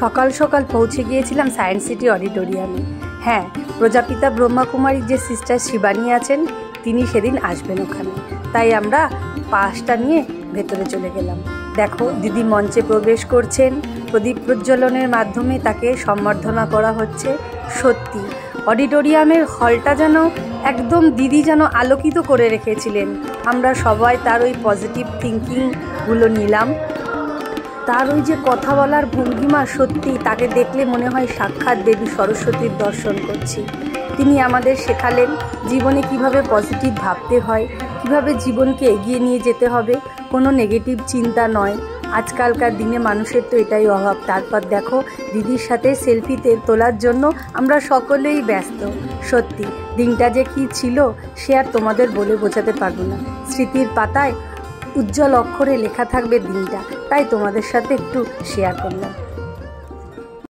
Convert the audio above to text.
সকাল সকাল পৌঁছে গিয়েছিলাম সায়েন্স সিটি অডিটোরিয়ামে। হ্যাঁ, প্রজাপিতা ব্রহ্মাকুমারীর যে সিস্টার শিবানী আছেন তিনি সেদিন আসবেন ওখানে, তাই আমরা পাসটা নিয়ে ভেতরে চলে গেলাম। দেখো, দিদি মঞ্চে প্রবেশ করছেন, প্রদীপ প্রজ্বলনের মাধ্যমে তাকে সম্বর্ধনা করা হচ্ছে। সত্যি অডিটোরিয়ামের হলটা যেন একদম দিদি যেন আলোকিত করে রেখেছিলেন। আমরা সবাই তার ওই পজিটিভ থিঙ্কিংগুলো নিলাম। তার ওই যে কথা বলার ভঙ্গিমা, সত্যি তাকে দেখলে মনে হয় সাক্ষাৎ দেবী সরস্বতীর দর্শন করছি। তিনি আমাদের শেখালেন জীবনে কিভাবে পজিটিভ ভাবতে হয়, কিভাবে জীবনকে এগিয়ে নিয়ে যেতে হবে, কোনো নেগেটিভ চিন্তা নয়। আজকালকার দিনে মানুষের তো এটাই অভাব। তারপর দেখো, দিদির সাথে সেলফিতে তোলার জন্য আমরা সকলেই ব্যস্ত। সত্যি দিনটা যে কী ছিল সে আর তোমাদের বলে বোঝাতে পারবো না। স্মৃতির পাতায় উজ্জ্বল অক্ষরে লেখা থাকবে দিনটা, তাই তোমাদের সাথে একটু শেয়ার করলাম।